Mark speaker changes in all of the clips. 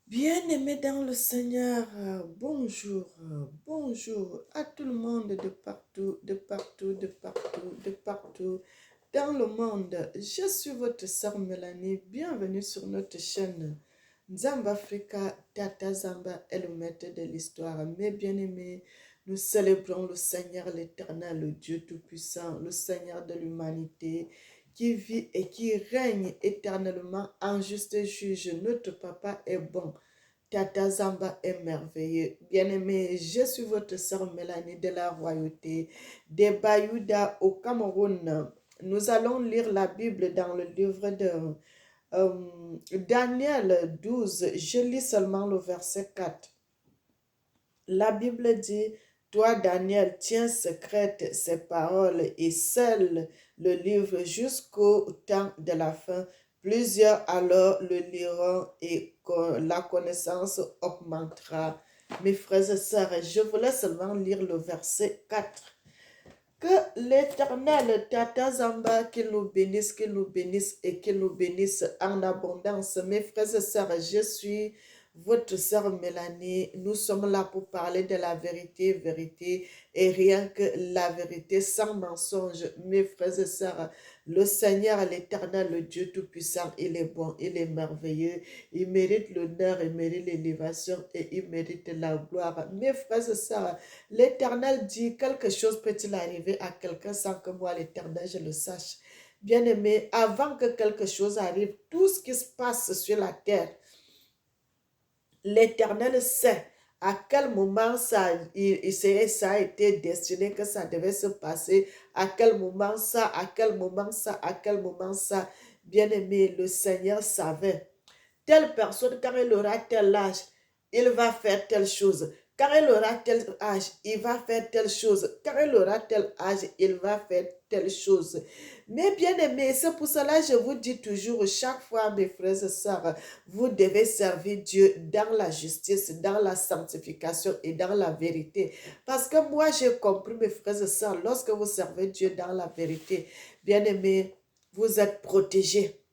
Speaker 1: Bien-aimés dans le Seigneur, bonjour, bonjour à tout le monde de partout, de partout, de partout, de partout dans le monde. Je suis votre sœur Mélanie, bienvenue sur notre chaîne Nzamba Africa, Tata Zamba est le maître de l'histoire. Mes bien-aimés, nous célébrons le Seigneur l'Éternel, le Dieu Tout-Puissant, le Seigneur de l'humanité, qui vit et qui règne éternellement en juste juge. Notre papa est bon. Tata Zamba est merveilleux. Bien-aimé, je suis votre sœur Mélanie de la royauté des Bayouda au Cameroun. Nous allons lire la Bible dans le livre de Daniel 12. Je lis seulement le verset 4. La Bible dit, toi Daniel, tiens secrète ces paroles et scelle le livre jusqu'au temps de la fin. Plusieurs alors le liront et la connaissance augmentera. Mes frères et sœurs, je voulais seulement lire le verset 4. Que l'Éternel, Tata Zamba, qu'il nous bénisse et qu'il nous bénisse en abondance. Mes frères et sœurs, je suis votre sœur Mélanie. Nous sommes là pour parler de la vérité, vérité et rien que la vérité sans mensonge. Mes frères et sœurs, le Seigneur, l'Éternel, le Dieu Tout-Puissant, il est bon, il est merveilleux. Il mérite l'honneur, il mérite l'élévation et il mérite la gloire. Mes frères et sœurs, l'Éternel dit, quelque chose peut-il arriver à quelqu'un sans que moi, l'Éternel, je le sache. Bien-aimé, avant que quelque chose arrive, tout ce qui se passe sur la terre, l'Éternel sait à quel moment ça a été destiné que ça devait se passer, à quel moment ça, à quel moment ça, à quel moment ça. Bien-aimé, le Seigneur savait. Telle personne, quand elle aura tel âge, il va faire telle chose. Quand elle aura tel âge, il va faire telle chose. Quand elle aura tel âge, il va faire telle chose. Mais bien aimé, c'est pour cela que je vous dis toujours, chaque fois, mes frères et sœurs, vous devez servir Dieu dans la justice, dans la sanctification et dans la vérité. Parce que moi, j'ai compris, mes frères et sœurs, lorsque vous servez Dieu dans la vérité, bien aimé, vous êtes protégés.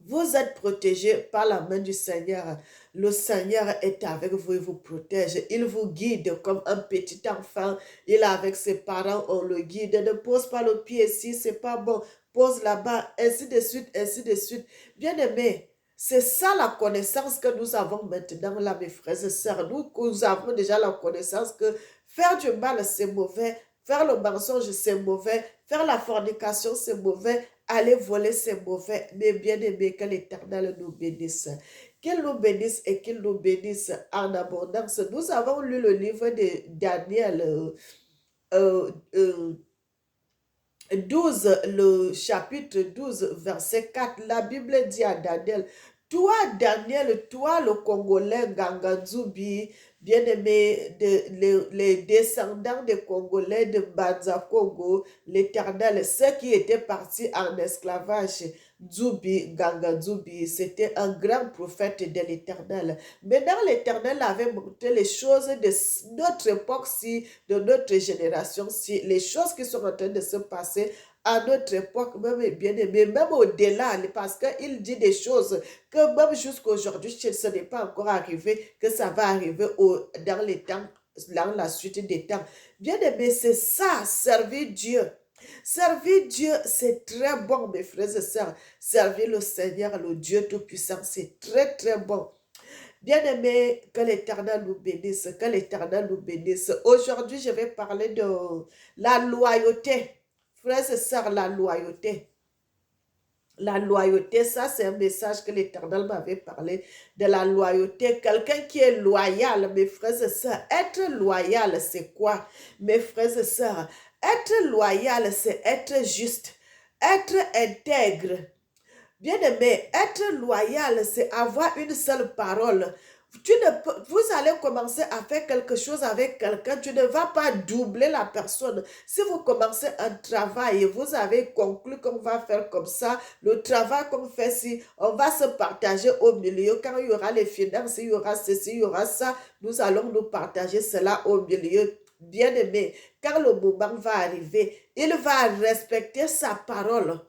Speaker 1: Vous êtes protégés par la main du Seigneur. Le Seigneur est avec vous, il vous protège. Il vous guide comme un petit enfant. Il est avec ses parents, on le guide. Ne pose pas le pied ici, c'est pas bon. Pose là-bas, ainsi de suite, ainsi de suite. Bien-aimés, c'est ça la connaissance que nous avons maintenant là, mes frères et sœurs. Nous avons déjà la connaissance que faire du mal, c'est mauvais. Faire le mensonge, c'est mauvais. Faire la fornication, c'est mauvais. Aller voler, c'est mauvais, mais bien aimé, que l'Éternel nous bénisse. Qu'il nous bénisse et qu'il nous bénisse en abondance. Nous avons lu le livre de Daniel euh, euh, 12, le chapitre 12, verset 4. La Bible dit à Daniel, toi, Daniel, toi, le Congolais Ganganzubi, bien-aimé, les descendants des Congolais de Banza Congo, l'Éternel, ceux qui étaient partis en esclavage, Zubi, Ganga Zubi, c'était un grand prophète de l'Éternel. Maintenant, l'Éternel avait montré les choses de notre époque-ci, de notre génération-ci, les choses qui sont en train de se passer à notre époque, même bien aimé, même au-delà, parce qu'il dit des choses que même jusqu'à aujourd'hui, ce n'est pas encore arrivé, que ça va arriver dans les temps, dans la suite des temps. Bien aimé, c'est ça, servir Dieu. Servir Dieu, c'est très bon, mes frères et sœurs. Servir le Seigneur, le Dieu Tout-Puissant, c'est très, très bon. Bien-aimé, que l'Éternel nous bénisse, que l'Éternel nous bénisse. Aujourd'hui, je vais parler de la loyauté. Frères et sœurs, la loyauté. La loyauté, ça c'est un message que l'Éternel m'avait parlé de la loyauté. Quelqu'un qui est loyal, mes frères et sœurs. Être loyal, c'est quoi? Mes frères et sœurs, être loyal, c'est être juste, être intègre. Bien-aimé, être loyal, c'est avoir une seule parole. Vous allez commencer à faire quelque chose avec quelqu'un, tu ne vas pas doubler la personne. Si vous commencez un travail et vous avez conclu qu'on va faire comme ça, le travail qu'on fait si, on va se partager au milieu. Quand il y aura les finances, il y aura ceci, il y aura ça, nous allons nous partager cela au milieu. Bien-aimé, quand le moment va arriver, il va respecter sa parole.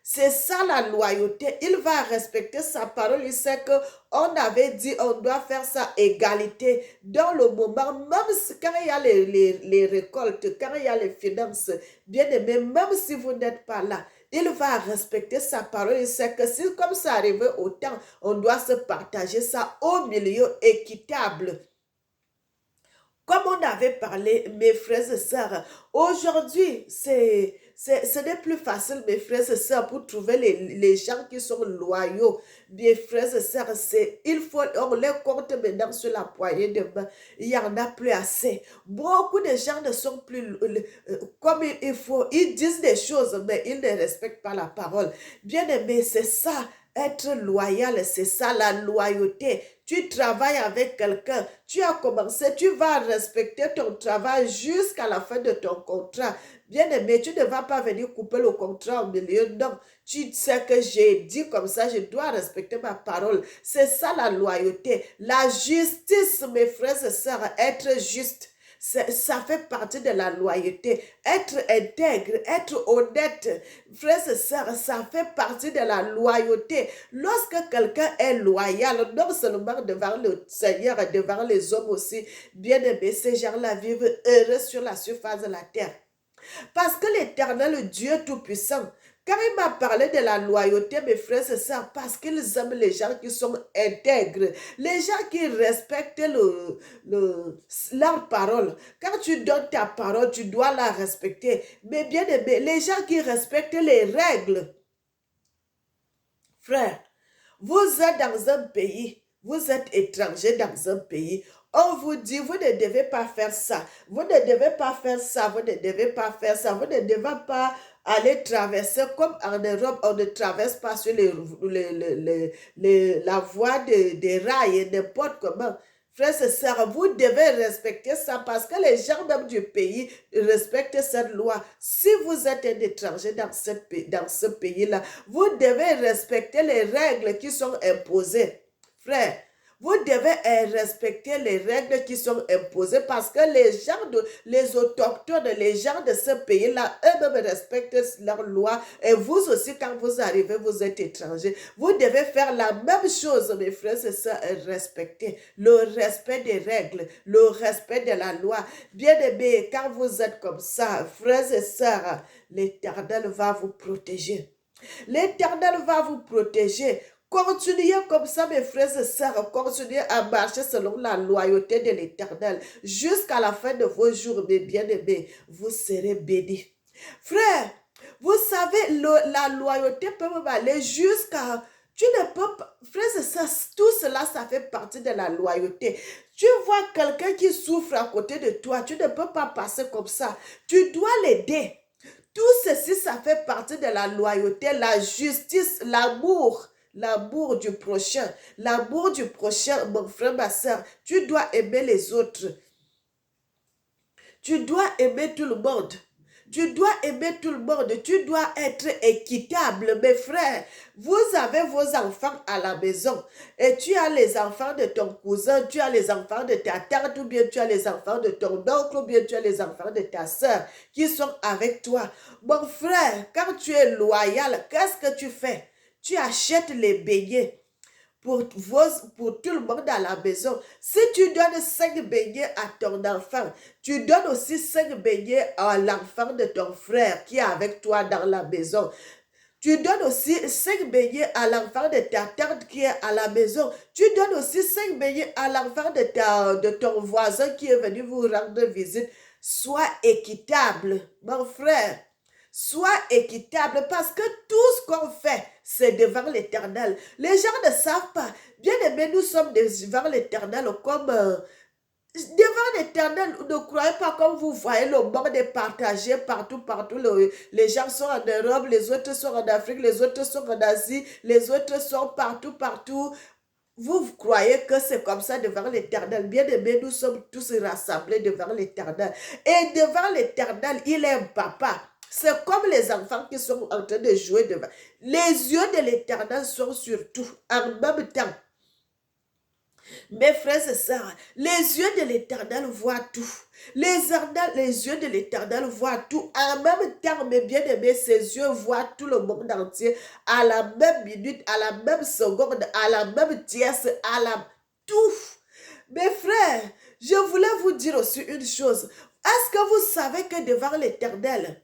Speaker 1: C'est ça la loyauté. Il va respecter sa parole. Il sait que on avait dit on doit faire ça égalité dans le moment, même quand il y a les récoltes, quand il y a les finances, bien aimé, même si vous n'êtes pas là, il va respecter sa parole. Il sait que si comme ça arrive autant, on doit se partager ça au milieu équitable. Comme on avait parlé, mes frères et sœurs, aujourd'hui, ce n'est plus facile, mes frères et sœurs, pour trouver les gens qui sont loyaux. Mes frères et sœurs, on les compte maintenant sur la poignée de main. Il n'y en a plus assez. Beaucoup de gens ne sont plus comme il faut. Ils disent des choses, mais ils ne respectent pas la parole. Bien aimé, c'est ça. Être loyal, c'est ça la loyauté. Tu travailles avec quelqu'un, tu as commencé, tu vas respecter ton travail jusqu'à la fin de ton contrat. Bien aimé, tu ne vas pas venir couper le contrat au milieu. Non, tu sais que j'ai dit comme ça, je dois respecter ma parole. C'est ça la loyauté. La justice, mes frères et sœurs, être juste. Ça fait partie de la loyauté. Être intègre, être honnête, frères et sœurs, ça fait partie de la loyauté. Lorsque quelqu'un est loyal, non seulement devant le Seigneur et devant les hommes aussi, bien aimés, ces gens-là vivent heureux sur la surface de la terre. Parce que l'Éternel, Dieu Tout-Puissant, quand il m'a parlé de la loyauté, mes frères et sœurs, parce qu'ils aiment les gens qui sont intègres, les gens qui respectent leur parole. Quand tu donnes ta parole, tu dois la respecter. Mais bien aimé, les gens qui respectent les règles, frère, vous êtes dans un pays, vous êtes étranger dans un pays, on vous dit, vous ne devez pas faire ça, vous ne devez pas faire ça, vous ne devez pas faire ça, vous ne devez pas aller traverser comme en Europe, on ne traverse pas sur la voie des rails et n'importe comment. Frères et sœurs, vous devez respecter ça parce que les gens même du pays respectent cette loi. Si vous êtes un étranger dans ce pays-là, vous devez respecter les règles qui sont imposées. Frère, vous devez respecter les règles qui sont imposées parce que les autochtones, les gens de ce pays-là, eux-mêmes respectent leurs lois. Et vous aussi, quand vous arrivez, vous êtes étranger. Vous devez faire la même chose, mes frères et sœurs, respecter le respect des règles, le respect de la loi. Bien aimé, quand vous êtes comme ça, frères et sœurs, l'Éternel va vous protéger. L'Éternel va vous protéger. Continuez comme ça, mes frères et sœurs. Continuez à marcher selon la loyauté de l'Éternel. Jusqu'à la fin de vos jours, mes bien-aimés, vous serez bénis. Frère, vous savez, la loyauté peut même aller jusqu'à... Tu ne peux pas... Frères et sœurs, tout cela, ça fait partie de la loyauté. Tu vois quelqu'un qui souffre à côté de toi, tu ne peux pas passer comme ça. Tu dois l'aider. Tout ceci, ça fait partie de la loyauté, la justice, l'amour du prochain. L'amour du prochain, mon frère, ma soeur. Tu dois aimer les autres. Tu dois aimer tout le monde. Tu dois aimer tout le monde. Tu dois être équitable, mes frères. Vous avez vos enfants à la maison et tu as les enfants de ton cousin, tu as les enfants de ta tante ou bien tu as les enfants de ton oncle ou bien tu as les enfants de ta soeur qui sont avec toi. Mon frère, quand tu es loyal, qu'est-ce que tu fais? Tu achètes les beignets pour tout le monde à la maison. Si tu donnes 5 beignets à ton enfant, tu donnes aussi 5 beignets à l'enfant de ton frère qui est avec toi dans la maison. Tu donnes aussi 5 beignets à l'enfant de ta tante qui est à la maison. Tu donnes aussi 5 beignets à l'enfant de ton voisin qui est venu vous rendre visite. Sois équitable, mon frère. Sois équitable parce que tout ce qu'on fait, c'est devant l'Éternel. Les gens ne savent pas. Bien aimés, nous sommes devant l'Éternel comme... devant l'Éternel, ne croyez pas comme vous voyez le monde est partagé partout. Les gens sont en Europe, les autres sont en Afrique, les autres sont en Asie, les autres sont partout. Vous croyez que c'est comme ça devant l'Éternel. Bien aimés, nous sommes tous rassemblés devant l'Éternel. Et devant l'Éternel, il est un papa. C'est comme les enfants qui sont en train de jouer devant. Les yeux de l'Éternel sont sur tout en même temps. Mes frères et sœurs, les yeux de l'Éternel voient tout. Les yeux de l'Éternel voient tout. En même temps, mes bien-aimés, ses yeux voient tout le monde entier à la même minute, à la même seconde, à la même tierce, à la tout. Mes frères, je voulais vous dire aussi une chose. Est-ce que vous savez que devant l'Éternel,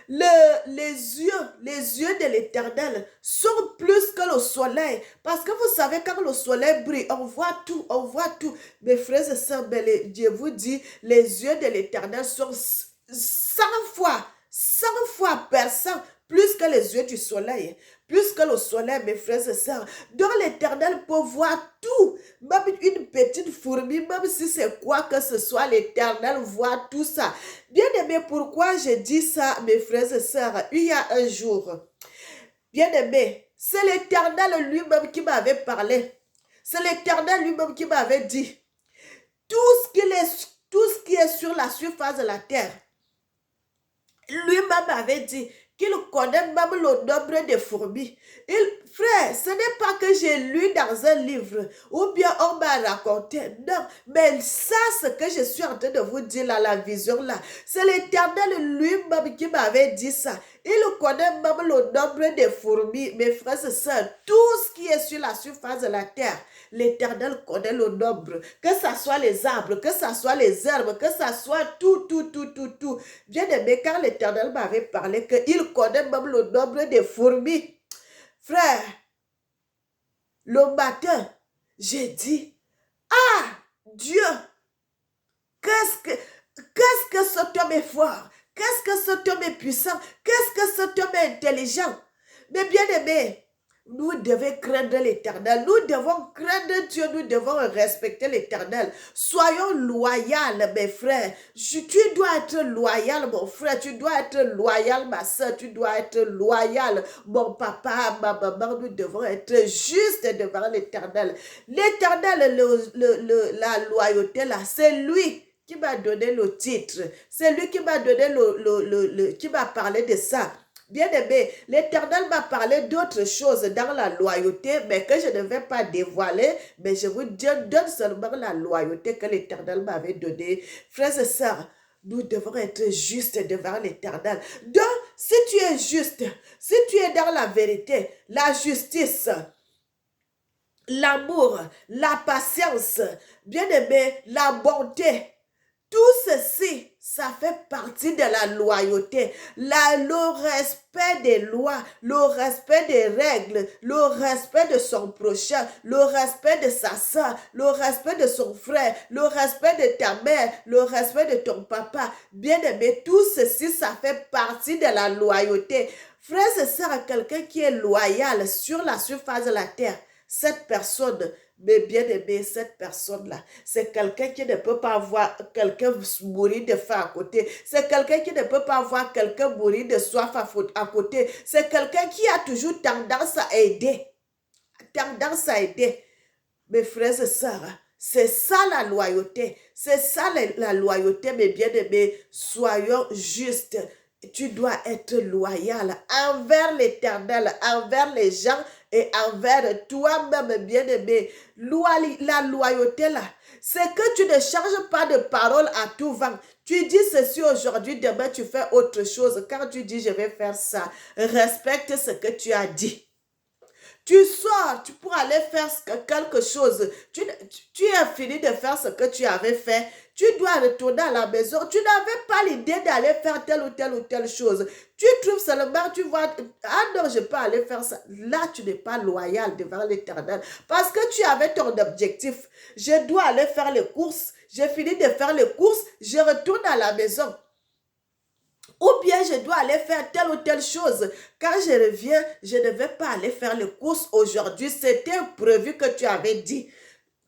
Speaker 1: les yeux de l'Éternel sont plus que le soleil. Parce que vous savez, quand le soleil brille, on voit tout, on voit tout. Mes frères et sœurs, Dieu vous dit, les yeux de l'Éternel sont 100 fois perçants, plus que les yeux du soleil, plus que le soleil, mes frères et sœurs. Donc l'Éternel peut voir tout, même une petite fourmi, même si c'est quoi que ce soit, l'Éternel voit tout ça. Bien aimé, pourquoi je dis ça, mes frères et sœurs? Il y a un jour, bien aimé, c'est l'Éternel lui-même qui m'avait parlé. C'est l'Éternel lui-même qui m'avait dit, tout ce qui est sur la surface de la terre, lui-même avait dit qu'il connaît même le nombre de fourmis. Frère, ce n'est pas que j'ai lu dans un livre ou bien on m'a raconté. Non, mais ça, ce que je suis en train de vous dire là, la vision là, c'est l'Éternel lui-même qui m'avait dit ça. Il connaît même le nombre de fourmis. Mes frères et sœurs, tout ce qui est sur la surface de la terre, l'Éternel connaît le nombre. Que ce soit les arbres, que ce soit les herbes, que ce soit tout. Bien aimé, quand l'Éternel m'avait parlé qu'il connaît même le nombre de fourmis, frère, le matin, j'ai dit, ah, Dieu, qu'est-ce que cet homme est fort? Qu'est-ce que cet homme est puissant? Qu'est-ce que cet homme est intelligent? Mais bien aimé, nous devons craindre l'Éternel. Nous devons craindre Dieu. Nous devons respecter l'Éternel. Soyons loyaux, mes frères. Tu dois être loyal, mon frère. Tu dois être loyal, ma soeur. Tu dois être loyal, mon papa, ma maman. Nous devons être justes devant l'Éternel. L'Éternel, la loyauté, là, c'est lui qui m'a donné le titre. C'est lui qui m'a donné qui m'a parlé de ça. Bien aimé, l'Éternel m'a parlé d'autres choses dans la loyauté, mais que je ne vais pas dévoiler, mais je vous donne seulement la loyauté que l'Éternel m'avait donnée. Frères et sœurs, nous devons être justes devant l'Éternel. Donc, si tu es juste, si tu es dans la vérité, la justice, l'amour, la patience, bien aimé, la bonté, tout ceci, ça fait partie de la loyauté. Le respect des lois, le respect des règles, le respect de son prochain, le respect de sa soeur, le respect de son frère, le respect de ta mère, le respect de ton papa. Bien aimé, tout ceci, ça fait partie de la loyauté. Frères et sœurs, quelqu'un qui est loyal sur la surface de la terre, cette personne, mais bien aimé, cette personne-là, c'est quelqu'un qui ne peut pas voir quelqu'un mourir de faim à côté. C'est quelqu'un qui ne peut pas voir quelqu'un mourir de soif à côté. C'est quelqu'un qui a toujours tendance à aider. Tendance à aider. Mes frères et sœurs, c'est ça la loyauté. C'est ça la loyauté, mes bien-aimés. Soyons justes. Tu dois être loyal envers l'Éternel, envers les gens et envers toi-même, bien-aimé. La loyauté, là, c'est que tu ne changes pas de parole à tout vent. Tu dis ceci aujourd'hui, demain tu fais autre chose. Quand tu dis je vais faire ça, respecte ce que tu as dit. Tu sors, tu pourras aller faire quelque chose. Tu as fini de faire ce que tu avais fait. Tu dois retourner à la maison. Tu n'avais pas l'idée d'aller faire telle ou telle chose. Tu trouves seulement, tu vois, ah non, je peux aller faire ça. Là, tu n'es pas loyal devant l'Éternel. Parce que tu avais ton objectif. Je dois aller faire les courses. J'ai fini de faire les courses. Je retourne à la maison. Ou bien je dois aller faire telle ou telle chose. Quand je reviens, je ne vais pas aller faire les courses aujourd'hui. C'était prévu que tu avais dit.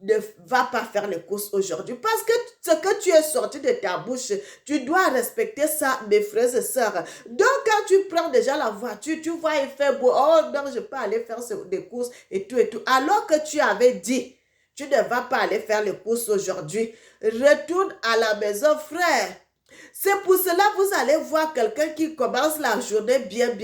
Speaker 1: Ne va pas faire les courses aujourd'hui. Parce que ce que tu es sorti de ta bouche, tu dois respecter ça, mes frères et sœurs. Donc, quand tu prends déjà la voiture, tu vois, il fait beau. Oh non, je peux aller faire des courses et tout. Alors que tu avais dit, tu ne vas pas aller faire les courses aujourd'hui. Retourne à la maison, frère. C'est pour cela que vous allez voir quelqu'un qui commence la journée bien,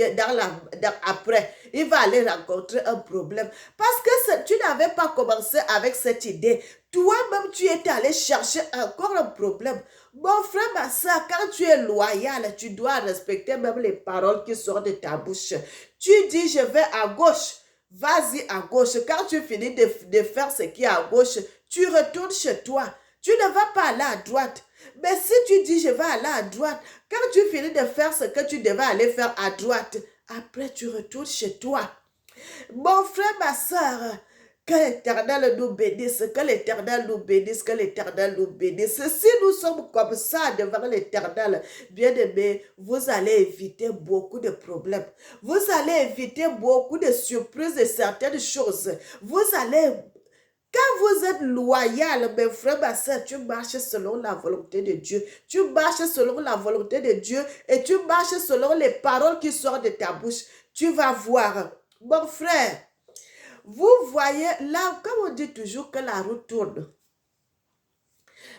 Speaker 1: après. Il va aller rencontrer un problème. Parce que tu n'avais pas commencé avec cette idée. Toi-même, tu étais allé chercher encore un problème. Mon frère, ma soeur, quand tu es loyal, tu dois respecter même les paroles qui sortent de ta bouche. Tu dis, je vais à gauche. Vas-y à gauche. Quand tu finis de faire ce qui est à gauche, tu retournes chez toi. Tu ne vas pas aller à droite. Mais si tu dis, je vais aller à droite, quand tu finis de faire ce que tu devais aller faire à droite, après tu retournes chez toi. Mon frère, ma soeur, que l'Éternel nous bénisse, que l'Éternel nous bénisse, que l'Éternel nous bénisse. Si nous sommes comme ça devant l'Éternel, bien aimé, vous allez éviter beaucoup de problèmes. Vous allez éviter beaucoup de surprises de certaines choses. Vous allez... Quand vous êtes loyal, mes frères, ma soeur, tu marches selon la volonté de Dieu. Tu marches selon la volonté de Dieu et tu marches selon les paroles qui sortent de ta bouche. Tu vas voir. Mon frère, vous voyez, là, comme on dit toujours que la roue tourne.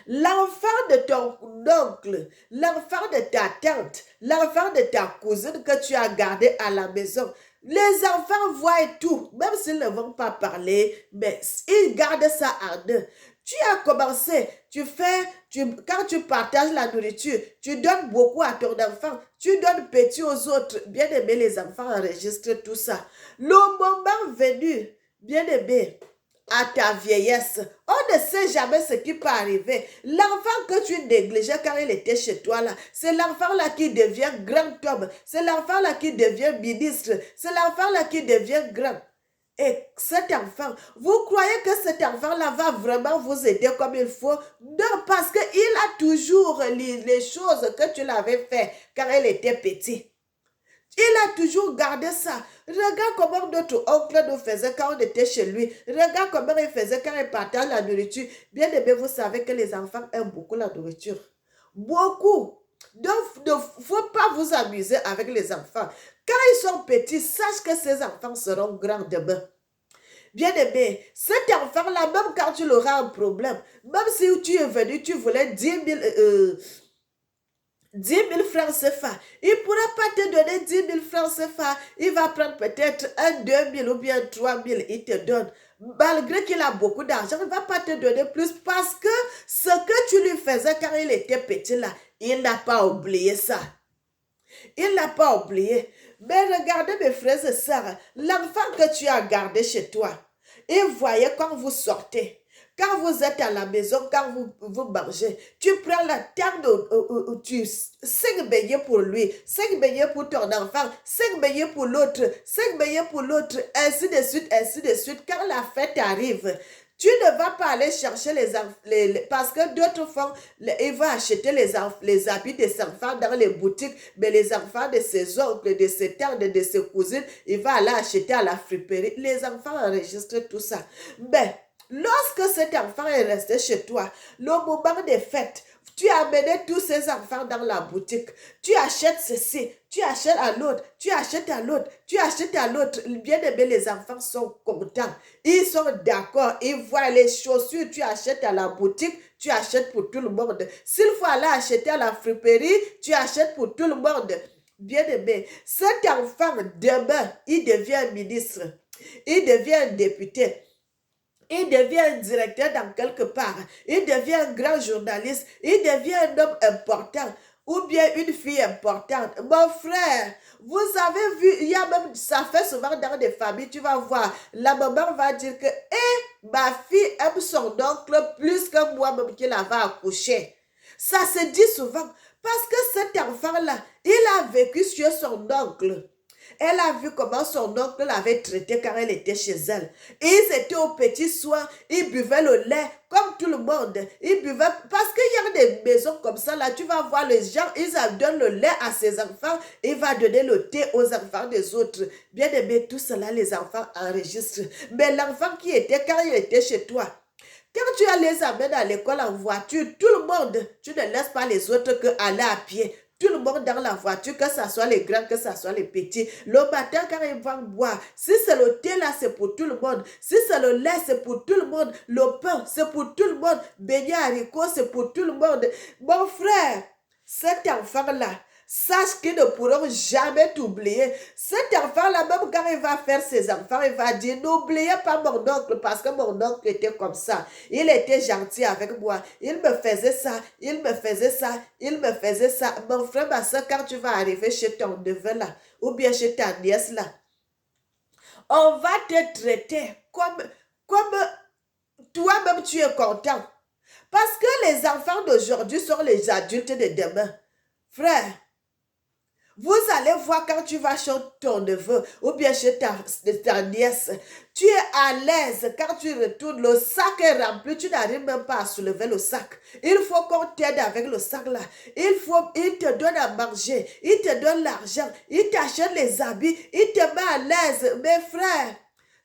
Speaker 1: L'enfant de ton oncle, l'enfant de ta tante, l'enfant de ta cousine que tu as gardé à la maison, les enfants voient tout, même s'ils ne vont pas parler, mais ils gardent ça en eux. Tu as commencé, quand tu partages la nourriture, tu donnes beaucoup à ton enfant, tu donnes petit aux autres. Bien aimé, les enfants enregistrent tout ça. Le moment venu, bien aimé, à ta vieillesse, on ne sait jamais ce qui peut arriver. L'enfant que tu négligeais quand il était chez toi là, c'est l'enfant là qui devient grand homme, c'est l'enfant là qui devient ministre, c'est l'enfant là qui devient grand. Et cet enfant, vous croyez que cet enfant-là va vraiment vous aider comme il faut? Non, parce qu'il a toujours les choses que tu l'avais fait quand il était petit. Il a toujours gardé ça. Regarde comment notre oncle nous faisait quand on était chez lui. Regarde comment il faisait quand il partage la nourriture. Bien aimé, vous savez que les enfants aiment beaucoup la nourriture. Beaucoup. Donc, il ne faut pas vous amuser avec les enfants. Quand ils sont petits, sache que ces enfants seront grands demain. Bien aimé, cet enfant-là, même quand tu auras un problème, même si tu es venu, tu voulais 10 000 francs CFA. Il ne pourra pas te donner 10 000 francs CFA. Il va prendre peut-être 2 000 ou bien 3 000. Il te donne. Malgré qu'il a beaucoup d'argent, il ne va pas te donner plus parce que ce que tu lui faisais quand il était petit là, il n'a pas oublié ça. Il n'a pas oublié. Mais regardez mes frères et sœurs, l'enfant que tu as gardé chez toi, il voyait quand vous sortez. Quand vous êtes à la maison, quand vous mangez, tu prends la table où tu 5 beignets pour lui, 5 beignets pour ton enfant, 5 beignets pour l'autre, 5 beignets pour l'autre, ainsi de suite, ainsi de suite. Quand la fête arrive, tu ne vas pas aller chercher parce que d'autres font, ils vont acheter les habits des enfants dans les boutiques, mais les enfants de ses oncles, de ses tantes, de ses cousines, ils vont aller acheter à la friperie. Les enfants enregistrent tout ça. Mais lorsque cet enfant est resté chez toi, le moment des fêtes, tu as amené tous ces enfants dans la boutique. Tu achètes ceci, tu achètes à l'autre, tu achètes à l'autre, tu achètes à l'autre. Bien aimé, les enfants sont contents. Ils sont d'accord. Ils voient les chaussures, tu achètes à la boutique, tu achètes pour tout le monde. S'il faut aller acheter à la friperie, tu achètes pour tout le monde. Bien aimé, cet enfant, demain, il devient ministre. Il devient député. Il devient un directeur dans quelque part. Il devient un grand journaliste. Il devient un homme important. Ou bien une fille importante. Mon frère, vous avez vu, il y a même, ça fait souvent dans des familles, tu vas voir, la maman va dire que, ma fille aime son oncle plus que moi-même qui l'avait accouché. Ça se dit souvent. Parce que cet enfant-là, il a vécu sur son oncle. Elle a vu comment son oncle l'avait traité quand elle était chez elle. Ils étaient au petit soin, ils buvaient le lait comme tout le monde. Ils buvaient, parce qu'il y a des maisons comme ça, là, tu vas voir les gens, ils donnent le lait à ses enfants, ils vont donner le thé aux enfants des autres. Bien aimé, tout cela, les enfants enregistrent. Mais l'enfant qui était, quand il était chez toi, quand tu les amènes à l'école en voiture, tout le monde, tu ne laisses pas les autres que aller à pied. Tout le monde dans la voiture, que ce soit les grands, que ce soit les petits. Le matin, quand ils vont boire, si c'est le thé là, c'est pour tout le monde. Si c'est le lait, c'est pour tout le monde. Le pain, c'est pour tout le monde. Beignet haricots, c'est pour tout le monde. Mon frère, cet enfant-là, sache qu'ils ne pourront jamais t'oublier. Cet enfant-là, même quand il va faire ses enfants, il va dire, n'oubliez pas mon oncle parce que mon oncle était comme ça. Il était gentil avec moi. Il me faisait ça, il me faisait ça, il me faisait ça. Mon frère, ma soeur, quand tu vas arriver chez ton neveu là, ou bien chez ta nièce là, on va te traiter comme toi-même tu es content. Parce que les enfants d'aujourd'hui sont les adultes de demain. Frère, vous allez voir quand tu vas chez ton neveu ou bien chez ta nièce, tu es à l'aise quand tu retournes, le sac est rempli, tu n'arrives même pas à soulever le sac. Il faut qu'on t'aide avec le sac là. Il te donne à manger, il te donne l'argent, il t'achète les habits, il te met à l'aise. Mes frères,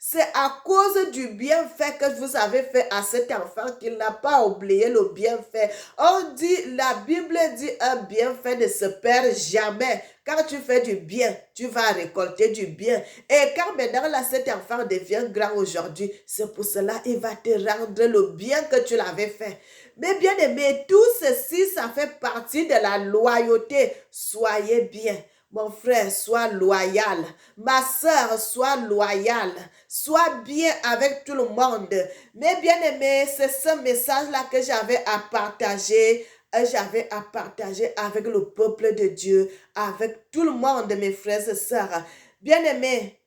Speaker 1: c'est à cause du bienfait que vous avez fait à cet enfant qu'il n'a pas oublié le bienfait. On dit, la Bible dit, un bienfait ne se perd jamais. Quand tu fais du bien, tu vas récolter du bien. Et quand maintenant là, cet enfant devient grand aujourd'hui, c'est pour cela qu'il va te rendre le bien que tu l'avais fait. Mais bien aimé, tout ceci, ça fait partie de la loyauté. Soyez bien. Mon frère, sois loyal. Ma soeur, sois loyale. Sois bien avec tout le monde. Mais bien aimé, c'est ce message-là que j'avais à partager. J'avais à partager avec le peuple de Dieu, avec tout le monde, mes frères et sœurs. Bien aimé,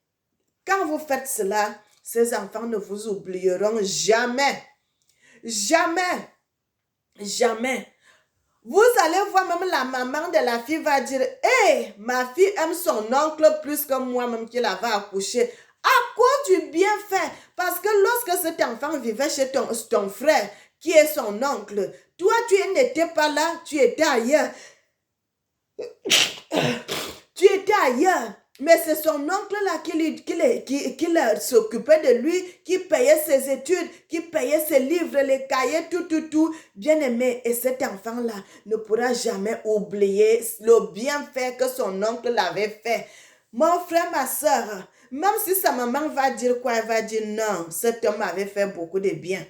Speaker 1: quand vous faites cela, ces enfants ne vous oublieront jamais. Jamais. Jamais. Vous allez voir, même la maman de la fille va dire, hé, ma fille aime son oncle plus que moi-même qui l'avait accouché. À cause du bienfait. Parce que lorsque cet enfant vivait chez ton frère, qui est son oncle, toi, tu n'étais pas là, tu étais ailleurs. Tu étais ailleurs. Mais c'est son oncle-là qui s'occupait de lui, qui payait ses études, qui payait ses livres, les cahiers, tout. Bien aimé. Et cet enfant-là ne pourra jamais oublier le bienfait que son oncle l'avait fait. Mon frère, ma soeur, même si sa maman va dire quoi, elle va dire non, cet homme avait fait beaucoup de bien.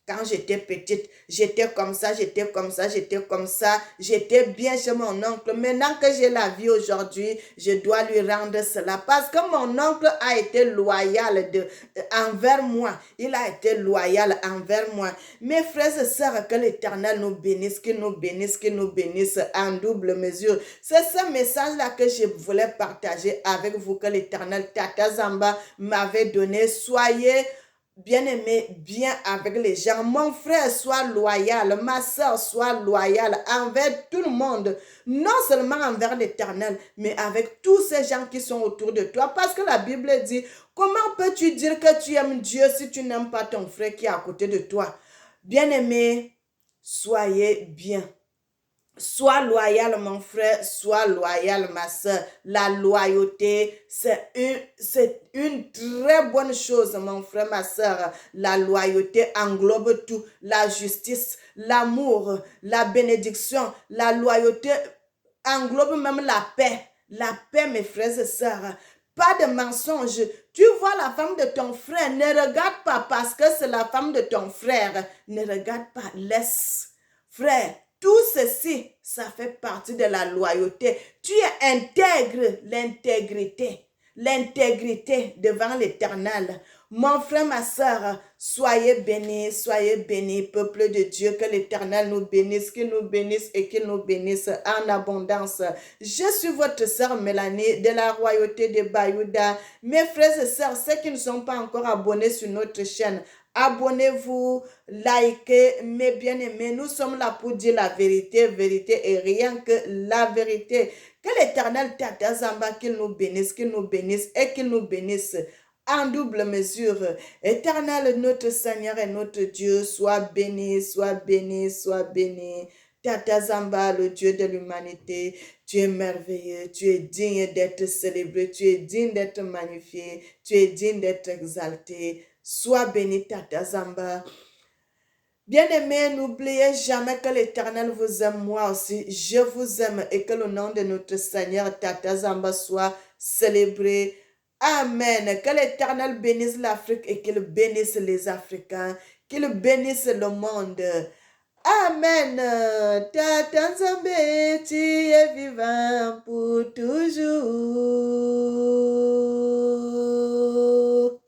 Speaker 1: Quand j'étais petite, j'étais comme ça, j'étais comme ça, j'étais comme ça. J'étais bien chez mon oncle. Maintenant que j'ai la vie aujourd'hui, je dois lui rendre cela. Parce que mon oncle a été loyal envers moi. Il a été loyal envers moi. Mes frères et sœurs, que l'Éternel nous bénisse, qu'il nous bénisse, qu'il nous bénisse en double mesure. C'est ce message-là que je voulais partager avec vous, que l'Éternel Tata Zamba m'avait donné. Soyez bien-aimé, bien avec les gens. Mon frère, sois loyal. Ma soeur, sois loyale envers tout le monde. Non seulement envers l'Éternel, mais avec tous ces gens qui sont autour de toi. Parce que la Bible dit, comment peux-tu dire que tu aimes Dieu si tu n'aimes pas ton frère qui est à côté de toi? Bien-aimé, soyez bien. Sois loyal, mon frère, sois loyal, ma soeur. La loyauté, c'est une très bonne chose, mon frère, ma soeur. La loyauté englobe tout. La justice, l'amour, la bénédiction, la loyauté englobe même la paix. La paix, mes frères et sœurs. Pas de mensonge. Tu vois la femme de ton frère, ne regarde pas parce que c'est la femme de ton frère. Ne regarde pas, laisse. Frère, tout ceci, ça fait partie de la loyauté. Tu es intègre, l'intégrité devant l'Éternel. Mon frère, ma soeur, soyez bénis, peuple de Dieu, que l'Éternel nous bénisse, qu'il nous bénisse et qu'il nous bénisse en abondance. Je suis votre sœur Mélanie de la royauté de Bayouda. Mes frères et sœurs, ceux qui ne sont pas encore abonnés sur notre chaîne, abonnez-vous, likez, mes bien-aimés. Nous sommes là pour dire la vérité, vérité et rien que la vérité. Que l'Éternel Tata Zamba, qu'il nous bénisse et qu'il nous bénisse en double mesure. Éternel, notre Seigneur et notre Dieu, sois béni, sois béni, sois béni. Tata Zamba, le Dieu de l'humanité, tu es merveilleux, tu es digne d'être célébré, tu es digne d'être magnifié, tu es digne d'être exalté. Sois béni, Tata Zamba. Bien-aimés, n'oubliez jamais que l'Éternel vous aime, moi aussi, je vous aime et que le nom de notre Seigneur Tata Zamba soit célébré. Amen. Que l'Éternel bénisse l'Afrique et qu'il bénisse les Africains, qu'il bénisse le monde. Amen. Tata Nzambe, tu es vivant pour toujours.